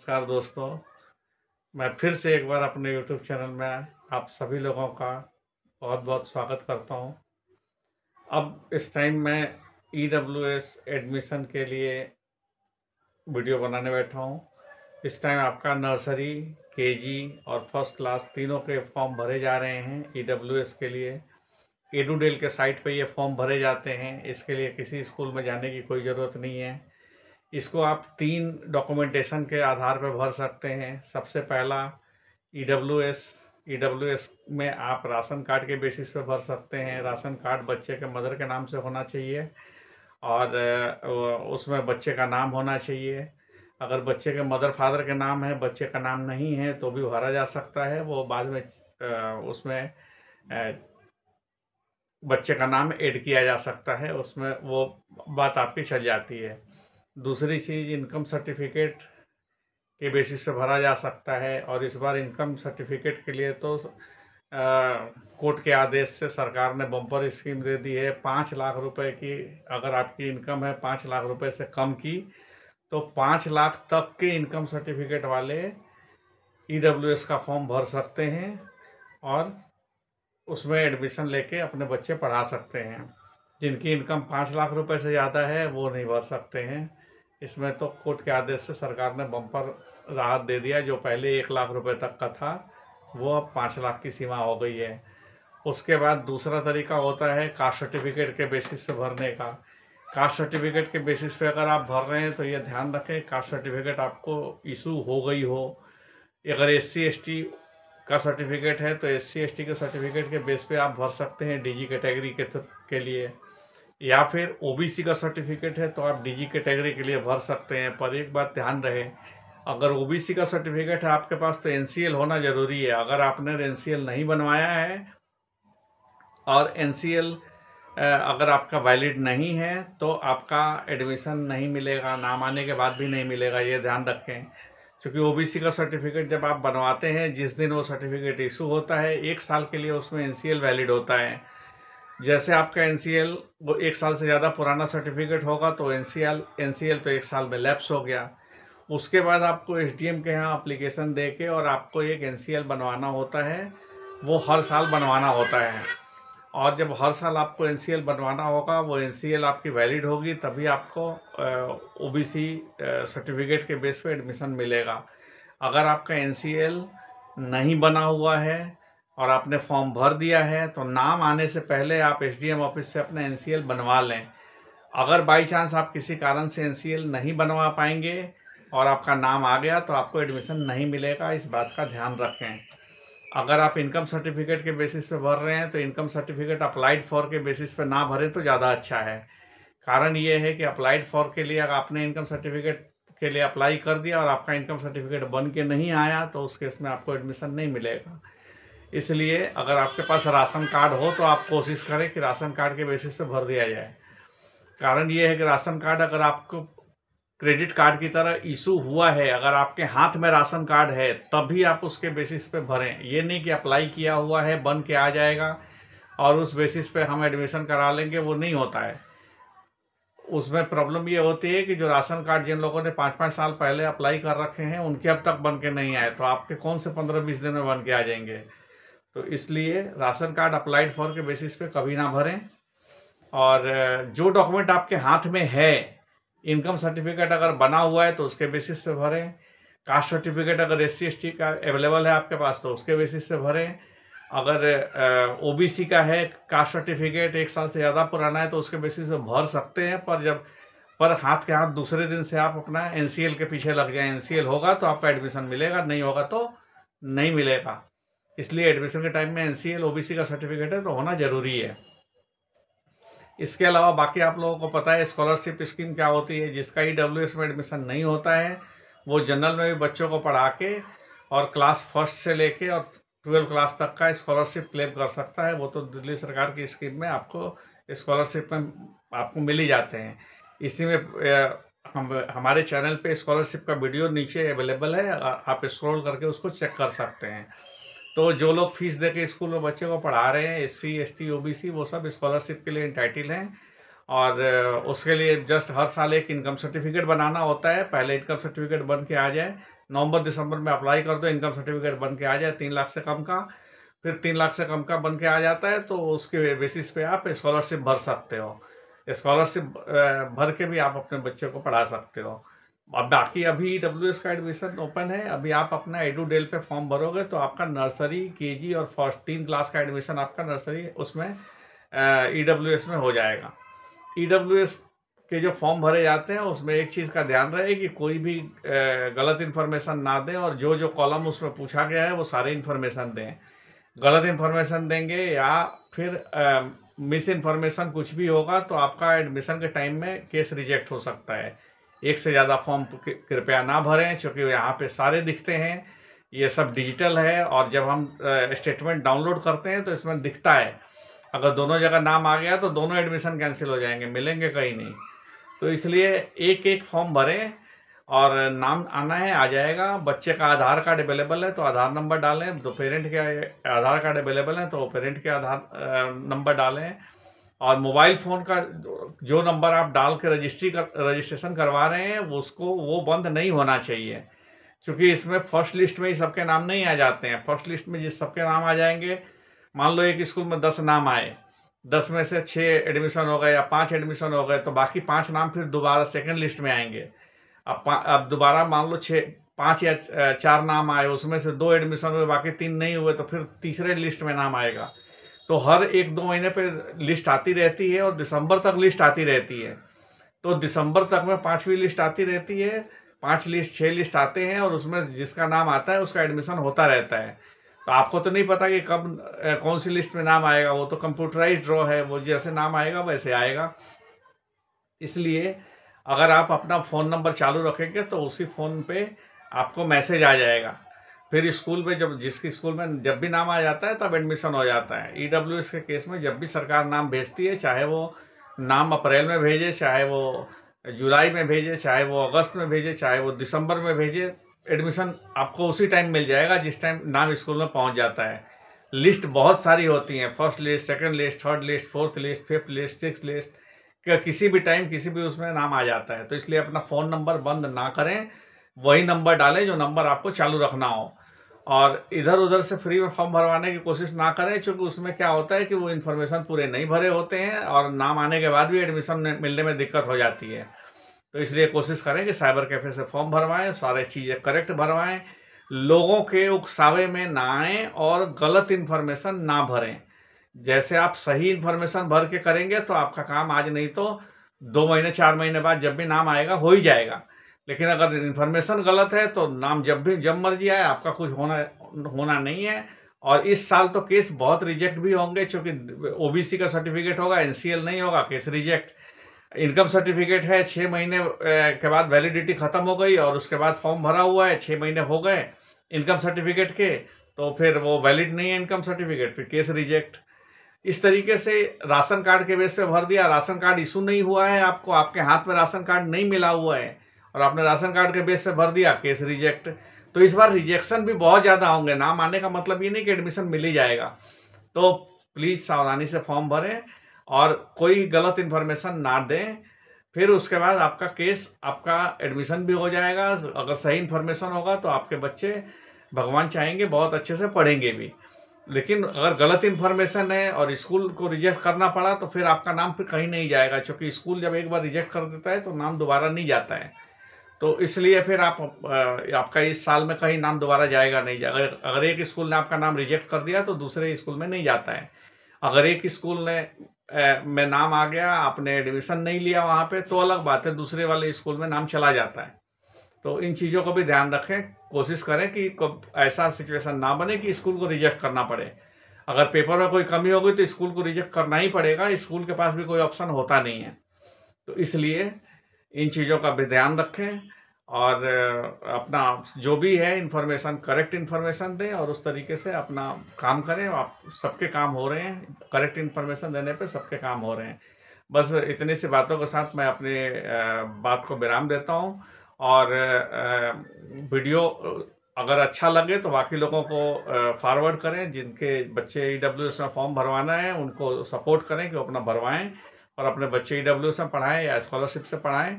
नमस्कार दोस्तों। मैं फिर से एक बार अपने YouTube चैनल में आप सभी लोगों का बहुत बहुत स्वागत करता हूं। अब इस टाइम मैं EWS एडमिशन के लिए वीडियो बनाने बैठा हूं। इस टाइम आपका नर्सरी, केजी और फर्स्ट क्लास तीनों के फॉर्म भरे जा रहे हैं EWS के लिए। एडुडेल के साइट पे ये फॉर्म भरे जाते हैं। इसके लिए किसी स्कूल में जाने की कोई ज़रूरत नहीं है। इसको आप 3 डॉक्यूमेंटेशन के आधार पर भर सकते हैं। सबसे पहला ईडब्ल्यूएस में आप राशन कार्ड के बेसिस पे भर सकते हैं। राशन कार्ड बच्चे के मदर के नाम से होना चाहिए और उसमें बच्चे का नाम होना चाहिए। अगर बच्चे के मदर फादर के नाम है, बच्चे का नाम नहीं है तो भी भरा जा सकता है। वो बाद में उसमें बच्चे का नाम ऐड किया जा सकता है, उसमें वो बात आपकी चल जाती है। दूसरी चीज़, इनकम सर्टिफिकेट के बेसिस से भरा जा सकता है। और इस बार इनकम सर्टिफिकेट के लिए तो कोर्ट के आदेश से सरकार ने बम्पर स्कीम दे दी है। 5 लाख रुपए की अगर आपकी इनकम है 5 लाख रुपए से कम की, तो 5 लाख तक के इनकम सर्टिफिकेट वाले EWS का फॉर्म भर सकते हैं और उसमें एडमिशन लेके अपने बच्चे पढ़ा सकते हैं। जिनकी इनकम 5 लाख रुपए से ज़्यादा है वो नहीं भर सकते हैं। इसमें तो कोर्ट के आदेश से सरकार ने बम्पर राहत दे दिया। जो पहले 1 लाख रुपए तक का था वो अब 5 लाख की सीमा हो गई है। उसके बाद दूसरा तरीका होता है कास्ट सर्टिफिकेट के बेसिस पे भरने का। कास्ट सर्टिफिकेट के बेसिस पे अगर आप भर रहे हैं तो ये ध्यान रखें, कास्ट सर्टिफिकेट आपको इशू हो गई हो। अगर SC/ST का सर्टिफिकेट है तो SC/ST के सर्टिफिकेट के बेस पे आप भर सकते हैं DG कैटेगरी के लिए, या फिर OBC का सर्टिफिकेट है तो आप DG कैटेगरी के लिए भर सकते हैं। पर एक बात ध्यान रहे, अगर OBC का सर्टिफिकेट है आपके पास तो NCL होना ज़रूरी है। अगर आपने NCL नहीं बनवाया है और NCL अगर आपका वैलिड नहीं है तो आपका एडमिशन नहीं मिलेगा, नाम आने के बाद भी नहीं मिलेगा, ये ध्यान रखें। क्योंकि OBC का सर्टिफिकेट जब आप बनवाते हैं, जिस दिन वो सर्टिफिकेट इशू होता है 1 साल के लिए उसमें NCL वैलिड होता है। जैसे आपका NCL वो 1 साल से ज़्यादा पुराना सर्टिफिकेट होगा तो NCL तो 1 साल में लैप्स हो गया। उसके बाद आपको SDM के यहाँ एप्लीकेशन दे के और आपको एक NCL बनवाना होता है। वो हर साल बनवाना होता है और जब हर साल आपको NCL बनवाना होगा, वो NCL आपकी वैलिड होगी, तभी आपको OBC सर्टिफिकेट के बेस पे एडमिशन मिलेगा। अगर आपका NCL नहीं बना हुआ है और आपने फॉर्म भर दिया है तो नाम आने से पहले आप SDM ऑफिस से अपना NCL बनवा लें। अगर बाई चांस आप किसी कारण से NCL नहीं बनवा पाएंगे और आपका नाम आ गया तो आपको एडमिशन नहीं मिलेगा, इस बात का ध्यान रखें। अगर आप इनकम सर्टिफिकेट के बेसिस पे भर रहे हैं तो इनकम सर्टिफिकेट अप्लाइड फॉर के बेसिस पे ना भरें तो ज़्यादा अच्छा है। कारण ये है कि अप्लाइड फॉर के लिए अगर आपने इनकम सर्टिफिकेट के लिए अप्लाई कर दिया और आपका इनकम सर्टिफिकेट बन के नहीं आया तो उस केस में आपको एडमिशन नहीं मिलेगा। इसलिए अगर आपके पास राशन कार्ड हो तो आप कोशिश करें कि राशन कार्ड के बेसिस पे भर दिया जाए। कारण ये है कि राशन कार्ड अगर आपको क्रेडिट कार्ड की तरह इशू हुआ है, अगर आपके हाथ में राशन कार्ड है तभी आप उसके बेसिस पे भरें। ये नहीं कि अप्लाई किया हुआ है बन के आ जाएगा और उस बेसिस पे हम एडमिशन करा लेंगे, वो नहीं होता है। उसमें प्रॉब्लम ये होती है कि जो राशन कार्ड जिन लोगों ने 5-5 साल पहले अप्लाई कर रखे हैं उनके अब तक बन के नहीं आए, तो आपके कौन से 15-20 दिन में बन के आ जाएंगे। तो इसलिए राशन कार्ड अप्लाइड फॉर के बेसिस पे कभी ना भरें। और जो डॉक्यूमेंट आपके हाथ में है, इनकम सर्टिफिकेट अगर बना हुआ है तो उसके बेसिस पे भरें। कास्ट सर्टिफिकेट अगर SC/ST का अवेलेबल है आपके पास तो उसके बेसिस पे भरें। अगर OBC का है कास्ट सर्टिफिकेट 1 साल से ज़्यादा पुराना है तो उसके बेसिस पे भर सकते हैं। पर हाथ के हाथ दूसरे दिन से आप अपना NCL के पीछे लग जाएं। NCL होगा तो आपका एडमिशन मिलेगा, नहीं होगा तो नहीं मिलेगा। इसलिए एडमिशन के टाइम में NCL OBC का सर्टिफिकेट है तो होना ज़रूरी है। इसके अलावा बाकी आप लोगों को पता है स्कॉलरशिप स्कीम क्या होती है। जिसका EWS में एडमिशन नहीं होता है वो जनरल में भी बच्चों को पढ़ा के और क्लास 1 से लेके और 12 क्लास तक का स्कॉलरशिप क्लेम कर सकता है। वो तो दिल्ली सरकार की स्कीम में आपको स्कॉलरशिप में आपको मिल ही जाते हैं। इसी में हमारे चैनल पे स्कॉलरशिप का वीडियो नीचे अवेलेबल है, आप स्क्रॉल करके उसको चेक कर सकते हैं। तो जो लोग फीस दे के स्कूल में बच्चे को पढ़ा रहे हैं SC/ST OBC वो सब स्कॉलरशिप के लिए एंटाइटल हैं। और उसके लिए जस्ट हर साल एक इनकम सर्टिफिकेट बनाना होता है। पहले इनकम सर्टिफिकेट बन के आ जाए नवंबर दिसंबर में अप्लाई कर दो, इनकम सर्टिफिकेट बन के आ जाए 3 लाख से कम का। फिर 3 लाख से कम का बन के आ जाता है तो उसके बेसिस पे आप स्कॉलरशिप भर सकते हो। स्कॉलरशिप भर के भी आप अपने बच्चे को पढ़ा सकते हो। अब बाकी अभी EWS का एडमिशन ओपन है। अभी आप अपना एडुडेल पे फॉर्म भरोगे तो आपका नर्सरी, केजी और फर्स्ट 3 क्लास का एडमिशन आपका नर्सरी उसमें EWS में हो जाएगा। EWS के जो फॉर्म भरे जाते हैं उसमें एक चीज़ का ध्यान रहे कि कोई भी गलत इन्फॉर्मेशन ना दें, और जो जो कॉलम उसमें पूछा गया है वो सारे इन्फॉर्मेशन दें। गलत इन्फॉर्मेशन देंगे या फिर मिस इन्फॉर्मेशन कुछ भी होगा तो आपका एडमिशन के टाइम में केस रिजेक्ट हो सकता है। एक से ज़्यादा फॉर्म कृपया ना भरें, क्योंकि यहाँ पे सारे दिखते हैं। ये सब डिजिटल है, और जब हम स्टेटमेंट डाउनलोड करते हैं तो इसमें दिखता है। अगर दोनों जगह नाम आ गया तो दोनों एडमिशन कैंसिल हो जाएंगे, मिलेंगे कहीं नहीं। तो इसलिए एक एक फॉर्म भरें, और नाम आना है आ जाएगा। बच्चे का आधार कार्ड अवेलेबल है तो आधार नंबर डालें, तो पेरेंट के आधार कार्ड अवेलेबल है तो पेरेंट के आधार नंबर डालें। और मोबाइल फ़ोन का जो नंबर आप डाल के रजिस्ट्रेशन करवा रहे हैं वो बंद नहीं होना चाहिए, क्योंकि इसमें फर्स्ट लिस्ट में ही सबके नाम नहीं आ जाते हैं। फर्स्ट लिस्ट में जिस सबके नाम आ जाएंगे, मान लो एक स्कूल में 10 नाम आए, 10 में से 6 एडमिशन हो गए या 5 एडमिशन हो गए, तो बाकी 5 नाम फिर दोबारा सेकंड लिस्ट में आएंगे। अब दोबारा मान लो 5 या 4 नाम आए, उसमें से 2 एडमिशन हुए, बाकी 3 नहीं हुए, तो फिर तीसरे लिस्ट में नाम आएगा। तो हर 1-2 महीने पे लिस्ट आती रहती है, और दिसंबर तक लिस्ट आती रहती है। तो दिसंबर तक में 5वीं लिस्ट आती रहती है, 5 लिस्ट 6 लिस्ट आते हैं, और उसमें जिसका नाम आता है उसका एडमिशन होता रहता है। तो आपको तो नहीं पता कि कब कौन सी लिस्ट में नाम आएगा, वो तो कंप्यूटराइज ड्रॉ है, वो जैसे नाम आएगा वैसे आएगा। इसलिए अगर आप अपना फ़ोन नंबर चालू रखेंगे तो उसी फ़ोन पे आपको मैसेज आ जाएगा। फिर स्कूल में जिसकी स्कूल में जब भी नाम आ जाता है तब एडमिशन हो जाता है। EWS के केस में जब भी सरकार नाम भेजती है, चाहे वो नाम अप्रैल में भेजे, चाहे वो जुलाई में भेजे, चाहे वो अगस्त में भेजे, चाहे वो दिसंबर में भेजे, एडमिशन आपको उसी टाइम मिल जाएगा जिस टाइम नाम स्कूल में पहुंच जाता है। लिस्ट बहुत सारी होती हैं, first list, second list, third list, fourth list, fifth list, six list, किसी भी टाइम किसी भी उसमें नाम आ जाता है। तो इसलिए अपना फ़ोन नंबर बंद ना करें, वही नंबर डालें जो नंबर आपको चालू रखना हो। और इधर उधर से फ्री में फॉर्म भरवाने की कोशिश ना करें, क्योंकि उसमें क्या होता है कि वो इन्फॉर्मेशन पूरे नहीं भरे होते हैं, और नाम आने के बाद भी एडमिशन मिलने में दिक्कत हो जाती है। तो इसलिए कोशिश करें कि साइबर कैफ़े से फॉर्म भरवाएं, सारे चीज़ें करेक्ट भरवाएं, लोगों के उकसावे में ना आएँ और गलत इन्फॉर्मेशन ना भरें। जैसे आप सही इन्फॉर्मेशन भर के करेंगे तो आपका काम आज नहीं तो 2 महीने 4 महीने बाद जब भी नाम आएगा हो ही जाएगा। लेकिन अगर इन्फॉर्मेशन गलत है तो नाम जब मर्जी आए, आपका कुछ होना नहीं है। और इस साल तो केस बहुत रिजेक्ट भी होंगे, क्योंकि OBC का सर्टिफिकेट होगा, NCL नहीं होगा, केस रिजेक्ट। इनकम सर्टिफिकेट है, 6 महीने के बाद वैलिडिटी ख़त्म हो गई, और उसके बाद फॉर्म भरा हुआ है, 6 महीने हो गए इनकम सर्टिफिकेट के, तो फिर वो वैलिड नहीं है इनकम सर्टिफिकेट, फिर केस रिजेक्ट। इस तरीके से राशन कार्ड के बेस पे भर दिया, राशन कार्ड इशू नहीं हुआ है, आपको आपके हाथ में राशन कार्ड नहीं मिला हुआ है, और आपने राशन कार्ड के बेस पे भर दिया, केस रिजेक्ट। तो इस बार रिजेक्शन भी बहुत ज़्यादा होंगे। नाम आने का मतलब ये नहीं कि एडमिशन मिल ही जाएगा। तो प्लीज़ सावधानी से फॉर्म भरें और कोई गलत इन्फॉर्मेशन ना दें। फिर उसके बाद आपका एडमिशन भी हो जाएगा। अगर सही इन्फॉर्मेशन होगा तो आपके बच्चे भगवान चाहेंगे बहुत अच्छे से पढ़ेंगे भी। लेकिन अगर गलत इन्फॉर्मेशन है और स्कूल को रिजेक्ट करना पड़ा तो फिर आपका नाम फिर कहीं नहीं जाएगा, क्योंकि स्कूल जब एक बार रिजेक्ट कर देता है तो नाम दोबारा नहीं जाता है। तो इसलिए फिर आपका इस साल में कहीं नाम दोबारा जाएगा नहीं। अगर एक स्कूल ने आपका नाम रिजेक्ट कर दिया तो दूसरे स्कूल में नहीं जाता है। अगर एक स्कूल में नाम आ गया, आपने एडमिशन नहीं लिया वहाँ पे, तो अलग बात है, दूसरे वाले स्कूल में नाम चला जाता है। तो इन चीज़ों को भी ध्यान रखें, कोशिश करें कि ऐसा सिचुएशन ना बने कि स्कूल को रिजेक्ट करना पड़े। अगर पेपर में कोई कमी हो गई तो स्कूल को रिजेक्ट करना ही पड़ेगा, स्कूल के पास भी कोई ऑप्शन होता नहीं है। तो इसलिए इन चीज़ों का भी ध्यान रखें और अपना जो भी है इन्फॉर्मेशन, करेक्ट इन्फॉर्मेशन दें और उस तरीके से अपना काम करें। आप सबके काम हो रहे हैं, करेक्ट इन्फॉर्मेशन देने पे सबके काम हो रहे हैं। बस इतनी सी बातों के साथ मैं अपने बात को विराम देता हूँ। और वीडियो अगर अच्छा लगे तो बाकी लोगों को फॉरवर्ड करें। जिनके बच्चे EWS में फॉर्म भरवाना है उनको सपोर्ट करें कि वो अपना भरवाएं और अपने बच्चे EWS में पढ़ाएं या स्कॉलरशिप से पढ़ाएं।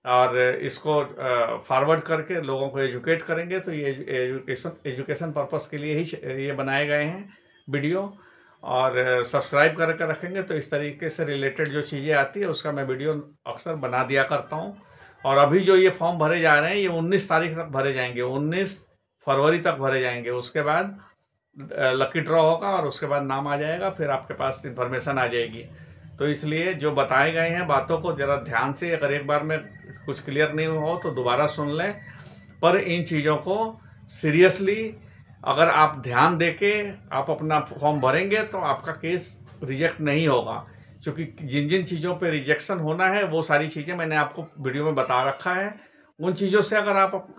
और इसको फॉरवर्ड करके लोगों को एजुकेट करेंगे। तो ये एजुकेशन पर्पस के लिए ही ये बनाए गए हैं वीडियो। और सब्सक्राइब करके रखेंगे तो इस तरीके से रिलेटेड जो चीज़ें आती है उसका मैं वीडियो अक्सर बना दिया करता हूँ। और अभी जो ये फॉर्म भरे जा रहे हैं ये 19 तारीख तक भरे जाएंगे, 19 फरवरी तक भरे जाएंगे। उसके बाद लकी ड्रॉ होगा और उसके बाद नाम आ जाएगा, फिर आपके पास इन्फॉर्मेशन आ जाएगी। तो इसलिए जो बताए गए हैं बातों को ज़रा ध्यान से, अगर एक बार में कुछ क्लियर नहीं हो तो दोबारा सुन लें। पर इन चीज़ों को सीरियसली अगर आप ध्यान देके आप अपना फॉर्म भरेंगे तो आपका केस रिजेक्ट नहीं होगा। क्योंकि जिन जिन चीज़ों पे रिजेक्शन होना है वो सारी चीज़ें मैंने आपको वीडियो में बता रखा है। उन चीज़ों से अगर आप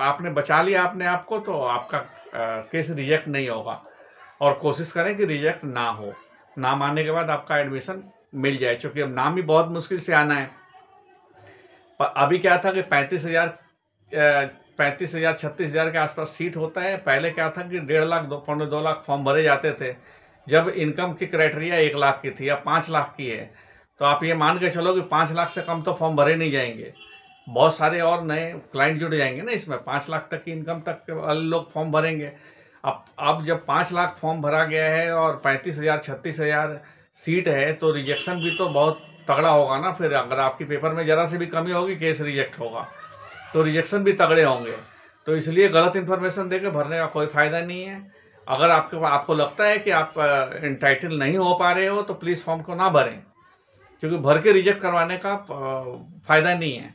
आपने बचा लिया अपने आप को तो आपका केस रिजेक्ट नहीं होगा। और कोशिश करें कि रिजेक्ट ना हो, नाम आने के बाद आपका एडमिशन मिल जाए। क्योंकि अब नाम भी बहुत मुश्किल से आना है। अभी क्या था कि 35,000 36,000 के आसपास सीट होता है। पहले क्या था कि 1.5 लाख 2 लाख फॉर्म भरे जाते थे जब इनकम की क्राइटेरिया 1 लाख की थी, या 5 लाख की है। तो आप ये मान के चलो कि 5 लाख से कम तो फॉर्म भरे नहीं जाएंगे। बहुत सारे और नए क्लाइंट जुड़ जाएंगे ना इसमें, 5 लाख तक की इनकम तक के वाले लोग फॉर्म भरेंगे। अब जब 5 लाख फॉर्म भरा गया है और 35,000 36,000 सीट है तो रिजेक्शन भी तो बहुत तगड़ा होगा ना। फिर अगर आपकी पेपर में ज़रा सी भी कमी होगी केस रिजेक्ट होगा, तो रिजेक्शन भी तगड़े होंगे। तो इसलिए गलत इन्फॉर्मेशन देकर भरने का कोई फ़ायदा नहीं है। अगर आपको लगता है कि आप इंटाइटल नहीं हो पा रहे हो तो प्लीज़ फॉर्म को ना भरें, क्योंकि भर के रिजेक्ट करवाने का फ़ायदा नहीं है।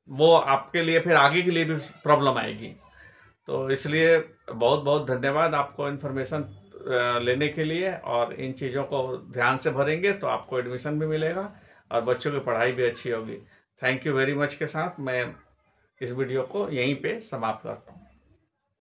वो आपके लिए फिर आगे के लिए भी प्रॉब्लम आएगी। तो इसलिए बहुत बहुत धन्यवाद आपको इन्फॉर्मेशन लेने के लिए। और इन चीज़ों को ध्यान से भरेंगे तो आपको एडमिशन भी मिलेगा और बच्चों की पढ़ाई भी अच्छी होगी। थैंक यू वेरी मच के साथ मैं इस वीडियो को यहीं पे समाप्त करता हूँ।